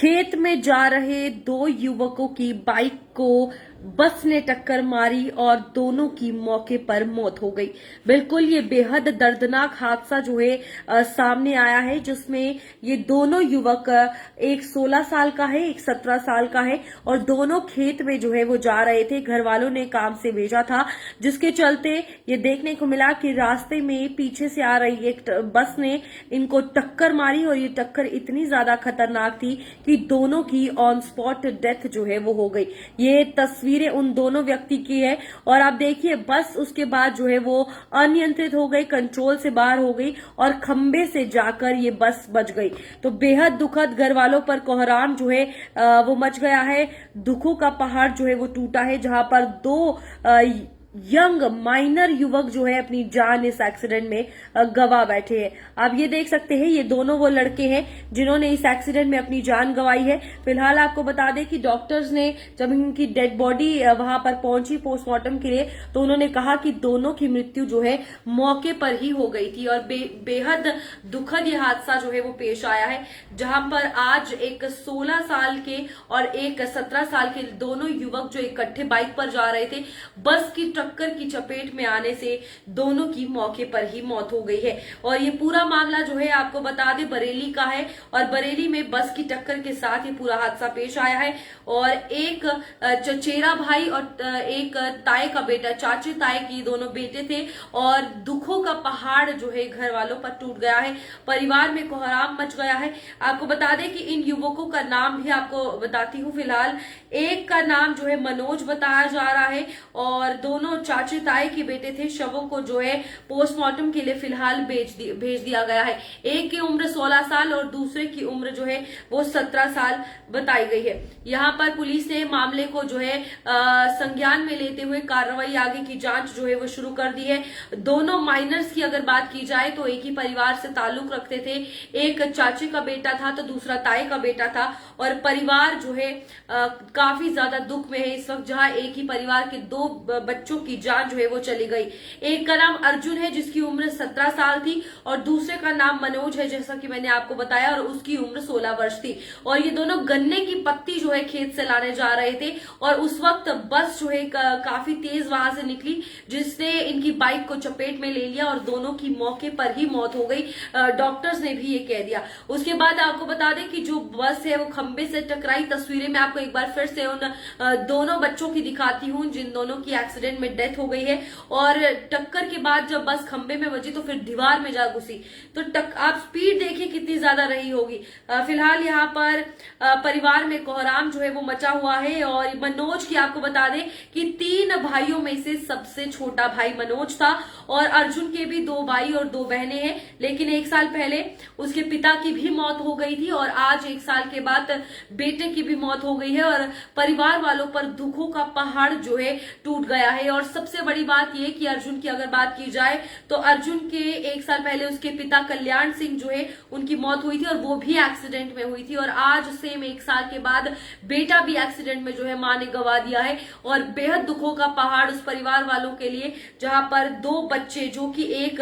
खेत में जा रहे दो युवकों की बाइक को बस ने टक्कर मारी और दोनों की मौके पर मौत हो गई। बिल्कुल ये बेहद दर्दनाक हादसा जो है सामने आया है, जिसमें ये दोनों युवक एक 16 साल का है, एक 17 साल का है और दोनों खेत में जो है वो जा रहे थे। घर वालों ने काम से भेजा था, जिसके चलते ये देखने को मिला कि रास्ते में पीछे से आ रही एक बस ने इनको टक्कर मारी और ये टक्कर इतनी ज्यादा खतरनाक थी कि दोनों की ऑन स्पॉट डेथ जो है वो हो गई। ये तस्वीरें उन दोनों व्यक्ति की है और आप देखिए बस उसके बाद जो है वो अनियंत्रित हो गई, कंट्रोल से बाहर हो गई और खंबे से जाकर ये बस बच गई। तो बेहद दुखद, घर वालों पर कोहराम जो है वो मच गया है। दुखों का पहाड़ जो है वो टूटा है, जहां पर दो यंग माइनर युवक जो है अपनी जान इस एक्सीडेंट में गवा बैठे हैं। आप ये देख सकते हैं, ये दोनों वो लड़के हैं जिन्होंने इस एक्सीडेंट में अपनी जान गंवाई है। फिलहाल आपको बता दें कि डॉक्टर्स ने जब इनकी डेड बॉडी वहां पर पहुंची पोस्टमार्टम के लिए, तो उन्होंने कहा कि दोनों की मृत्यु जो है मौके पर ही हो गई थी। और बेहद दुखद ये हादसा जो है वो पेश आया है, जहां पर आज एक 16 साल के और एक 17 साल के दोनों युवक जो इकट्ठे बाइक पर जा रहे थे, बस की टक्कर की चपेट में आने से दोनों की मौके पर ही मौत हो गई है। और ये पूरा मामला जो है आपको बता दें बरेली का है और बरेली में बस की टक्कर के साथ ये पूरा हादसा पेश आया है। और एक चचेरा भाई और एक ताए का बेटा, चाचे ताए की दोनों बेटे थे और दुखों का पहाड़ जो है घर वालों पर टूट गया है। परिवार में कोहराम मच गया है। आपको बता दें कि इन युवकों का नाम भी आपको बताती हूँ। फिलहाल एक का नाम जो है मनोज बताया जा रहा है और दोनों चाचे ताए के बेटे थे। शवों को जो है पोस्टमार्टम के लिए फिलहाल भेज दिया गया है। एक की उम्र 16 साल और दूसरे की उम्र जो है वो 17 साल बताई गई है। यहाँ पर पुलिस ने मामले को जो है संज्ञान में लेते हुए कार्रवाई, आगे की जांच जो है वो शुरू कर दी है। दोनों माइनर्स की अगर बात की जाए तो एक ही परिवार से ताल्लुक रखते थे। एक चाचे का बेटा था तो दूसरा ताए का बेटा था और परिवार जो है काफी ज्यादा दुख में है इस वक्त, जहां एक ही परिवार के दो बच्चों की जान जो है वो चली गई। एक का नाम अर्जुन है जिसकी उम्र 17 साल थी और दूसरे का नाम मनोज है, जैसा कि मैंने आपको बताया, और उसकी उम्र 16 वर्ष थी। और ये दोनों गन्ने की पत्ती जो है खेत से लाने जा रहे थे और उस वक्त बस जो है काफी तेज वहां से निकली, जिसने इनकी बाइक को चपेट में ले लिया और दोनों की मौके पर ही मौत हो गई। डॉक्टर्स ने भी ये कह दिया। उसके बाद आपको बता दें कि जो बस है वो खंबे से टकराई। तस्वीरें मैं आपको एक बार फिर से उन दोनों बच्चों की दिखाती हूँ जिन दोनों की एक्सीडेंट में डेथ हो गई है। और टक्कर के बाद जब बस खंबे में बजी तो फिर दीवार में जा घुसी। तो आप स्पीड देखिए कितनी ज्यादा रही होगी। फिलहाल यहाँ पर परिवार में कोहराम जो है वो मचा हुआ है। और मनोज की आपको बता दें कि 3 भाइयों में से सबसे छोटा भाई मनोज था और अर्जुन के भी 2 भाई और 2 बहनें हैं, लेकिन 1 साल पहले उसके पिता की भी मौत हो गई थी और आज 1 साल के बाद बेटे की भी मौत हो गई है। और परिवार वालों पर दुखों का पहाड़ जो है टूट गया है। और सबसे बड़ी बात यह कि अर्जुन की अगर बात की जाए तो अर्जुन के 1 साल पहले उसके पिता कल्याण सिंह जो है उनकी मौत हुई थी और वो भी एक्सीडेंट में हुई थी। और आज सेम 1 साल के बाद बेटा भी एक्सीडेंट में जो है मां ने गंवा दिया है। और बेहद दुखों का पहाड़ उस परिवार वालों के लिए, जहां पर 2 बच्चे, जो कि एक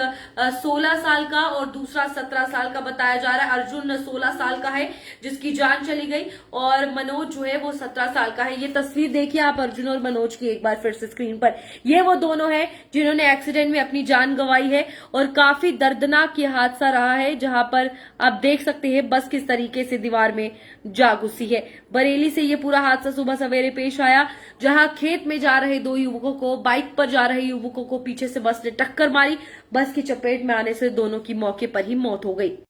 16 साल का और दूसरा 17 साल का बताया जा रहा है। अर्जुन 16 साल का है जिसकी जान चली गई और मनोज जो है वो 17 साल का है। ये तस्वीर देखिए आप अर्जुन और मनोज की एक बार फिर से स्क्रीन पर। ये वो दोनों हैं जिन्होंने एक्सीडेंट में अपनी जान गंवाई है और काफी दर्दनाक ये हादसा रहा है, जहां पर आप देख सकते हैं बस किस तरीके से दीवार में जा घुसी है। बरेली से ये पूरा हादसा सुबह सवेरे पेश आया, जहां खेत में जा रहे 2 युवकों को, बाइक पर जा रहे युवकों को पीछे से बस ने टक्कर मारी। बस की चपेट में आने से दोनों की मौके पर ही मौत हो गई।